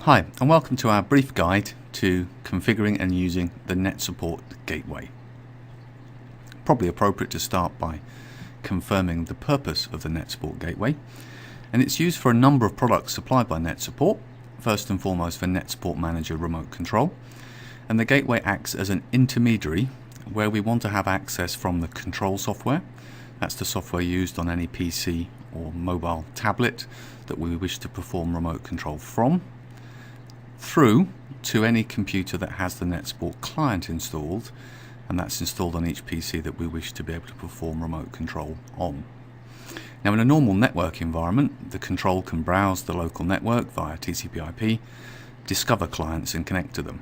Hi, and welcome to our brief guide to configuring and using the 넷서포트 gateway. Probably appropriate to start by confirming the purpose of the 넷서포트 gateway, and it's used for a number of products supplied by 넷서포트, first and foremost for 넷서포트 Manager remote control, and the gateway acts as an intermediary where we want to have access from the control software. That's the software used on any PC or mobile tablet that we wish to perform remote control from, through to any computer that has the 넷서포트 client installed, and that's installed on each PC that we wish to be able to perform remote control on. Now, in a normal network environment, the control can browse the local network via TCP/IP, discover clients and connect to them.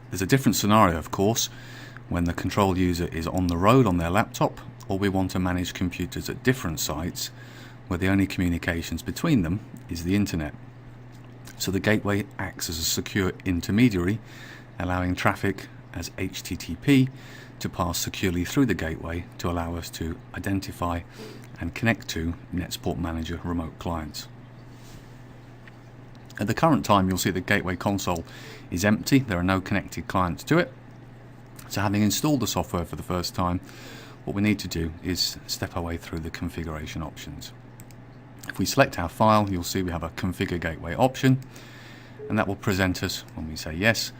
There's a different scenario, of course, when the control user is on the road on their laptop, or we want to manage computers at different sites where the only communications between them is the internet. So the gateway acts as a secure intermediary, allowing traffic as HTTP to pass securely through the gateway to allow us to identify and connect to 넷서포트 Manager remote clients. At the current time, you'll see the gateway console is empty. There are no connected clients to it. So having installed the software for the first time, what we need to do is step our way through the configuration options. If we select our file, you'll see we have a configure gateway option, and that will present us, when we say yes,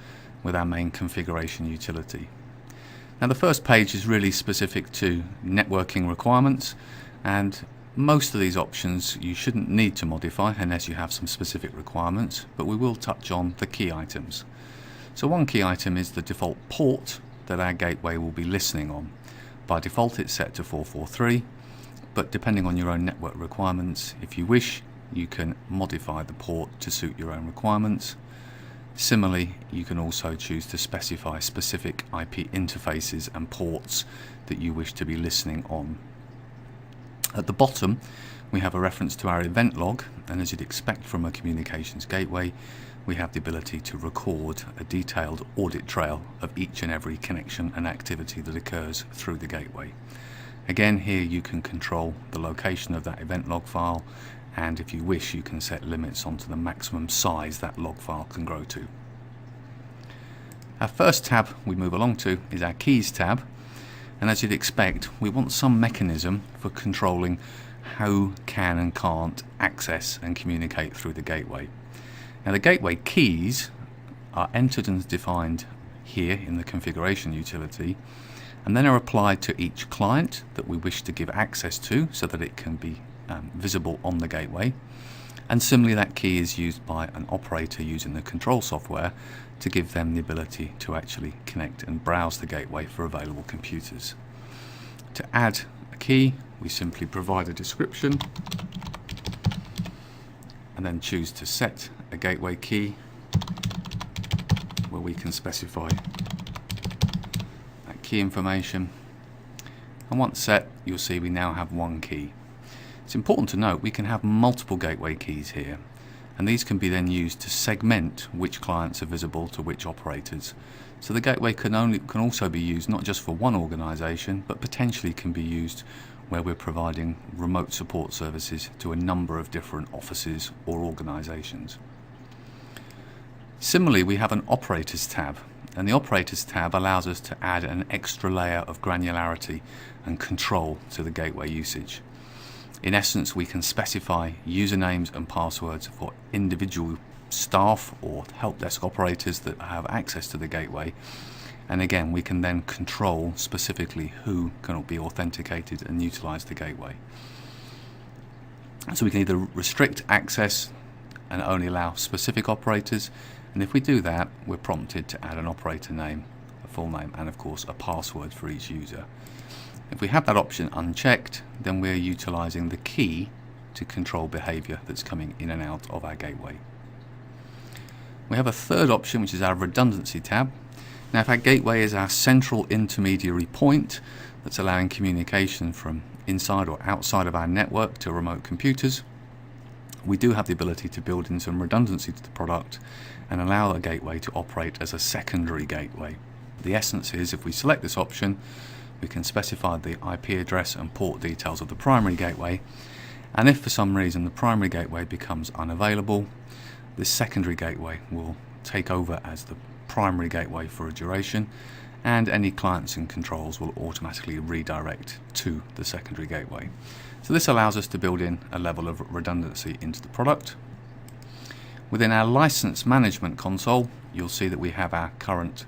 with our main configuration utility. Now, the first page is really specific to networking requirements, and most of these options you shouldn't need to modify unless you have some specific requirements, but we will touch on the key items. So one key item is the default port that our gateway will be listening on. By default it's set to 443, but depending on your own network requirements, if you wish, you can modify the port to suit your own requirements. Similarly, you can also choose to specify specific IP interfaces and ports that you wish to be listening on. At the bottom, we have a reference to our event log, and as you'd expect from a communications gateway, we have the ability to record a detailed audit trail of each and every connection and activity that occurs through the gateway. Again, here you can control the location of that event log file, and if you wish, you can set limits onto the maximum size that log file can grow to. Our first tab we move along to is our Keys tab, and as you'd expect, we want some mechanism for controlling who can and can't access and communicate through the gateway. Now, the gateway keys are entered and defined here in the configuration utility, and then are applied to each client that we wish to give access to so that it can be visible on the gateway. And similarly, that key is used by an operator using the control software to give them the ability to actually connect and browse the gateway for available computers. To add a key, we simply provide a description and then choose to set a gateway key where we can specify that key information. And once set, you'll see we now have one key. It's important to note we can have multiple gateway keys here, and these can be then used to segment which clients are visible to which operators. So the gateway can also be used not just for one organization, but potentially can be used where we're providing remote support services to a number of different offices or organizations. Similarly, we have an Operators tab, and the Operators tab allows us to add an extra layer of granularity and control to the gateway usage. In essence, we can specify usernames and passwords for individual staff or help desk operators that have access to the gateway, and again, we can then control specifically who can be authenticated and utilize the gateway. So we can either restrict access and only allow specific operators, and if we do that, we're prompted to add an operator name, a full name, and of course a password for each user. If we have that option unchecked, then we're utilizing the key to control behavior that's coming in and out of our gateway. We have a third option, which is our redundancy tab. Now, if our gateway is our central intermediary point that's allowing communication from inside or outside of our network to remote computers, we do have the ability to build in some redundancy to the product and allow a gateway to operate as a secondary gateway. The essence is, if we select this option, we can specify the IP address and port details of the primary gateway, and if for some reason the primary gateway becomes unavailable, this secondary gateway will take over as the primary gateway for a duration, and any clients and controls will automatically redirect to the secondary gateway. So this allows us to build in a level of redundancy into the product. Within our license management console, you'll see that we have our current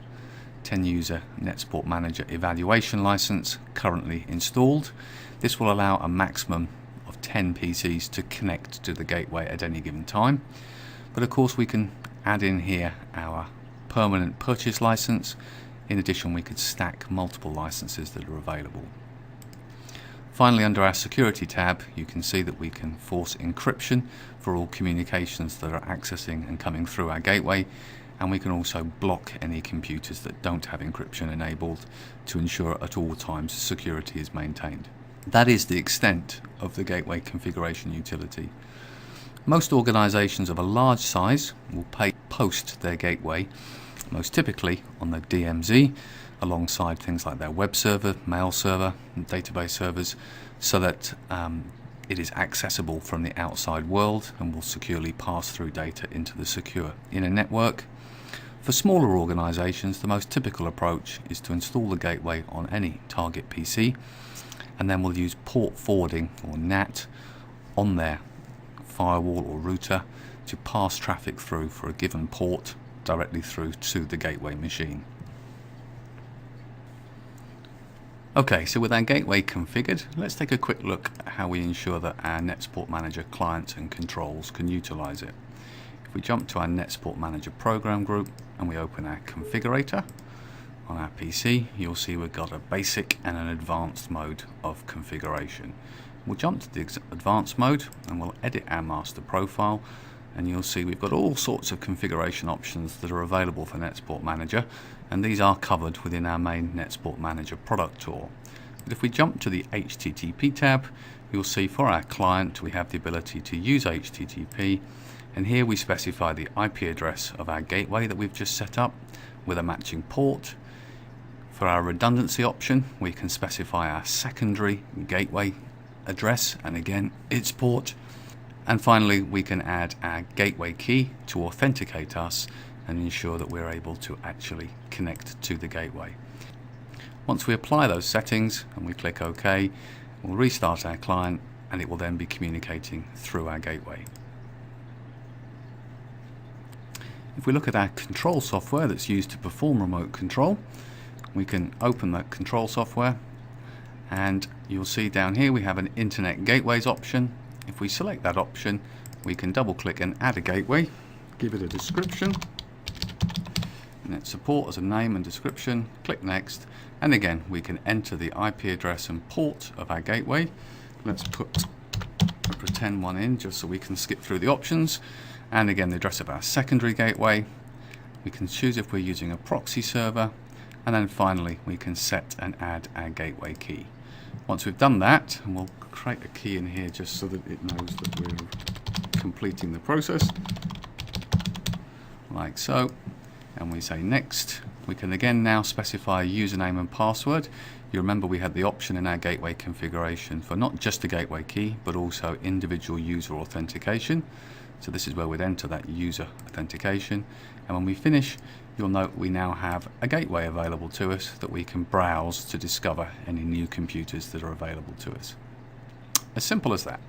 10 user NetSupport Manager evaluation license currently installed. This will allow a maximum of 10 PCs to connect to the gateway at any given time. But of course we can add in here our permanent purchase license. In addition, we could stack multiple licenses that are available. Finally, under our security tab, you can see that we can force encryption for all communications that are accessing and coming through our gateway, and we can also block any computers that don't have encryption enabled to ensure at all times security is maintained. That is the extent of the gateway configuration utility. Most organizations of a large size will post their gateway, most typically on the DMZ, alongside things like their web server, mail server, and database servers, so that it is accessible from the outside world and will securely pass through data into the secure inner network. For smaller organizations, the most typical approach is to install the gateway on any target PC, and then we'll use port forwarding, or NAT, on their firewall or router to pass traffic through for a given port directly through to the gateway machine. Okay, so with our gateway configured, let's take a quick look at how we ensure that our NetSupport Manager clients and controls can utilize it. If we jump to our NetSupport Manager program group and we open our configurator on our PC, you'll see we've got a basic and an advanced mode of configuration. We'll jump to the advanced mode and we'll edit our master profile, and you'll see we've got all sorts of configuration options that are available for NetSupport Manager, and these are covered within our main NetSupport Manager product tour. But if we jump to the HTTP tab, you'll see for our client we have the ability to use HTTP, and here we specify the IP address of our gateway that we've just set up with a matching port. For our redundancy option, we can specify our secondary gateway address and again its port. And finally, we can add our gateway key to authenticate us and ensure that we're able to actually connect to the gateway. Once we apply those settings and we click OK, we'll restart our client and it will then be communicating through our gateway. If we look at our control software that's used to perform remote control, we can open that control software, and you'll see down here we have an Internet Gateways option. If we select that option, we can double click and add a gateway, give it a description, NetSupport as a name and description, click next, and again we can enter the IP address and port of our gateway. Let's put a pretend one in just so we can skip through the options, and again the address of our secondary gateway. We can choose if we're using a proxy server, and then finally we can set and add our gateway key. Once we've done that, and we'll create a key in here just so that it knows that we're completing the process, like so, and we say next, we can again now specify a username and password. You remember we had the option in our gateway configuration for not just the gateway key but also individual user authentication. So this is where we'd enter that user authentication, and when we finish, you'll note we now have a gateway available to us that we can browse to discover any new computers that are available to us. As simple as that.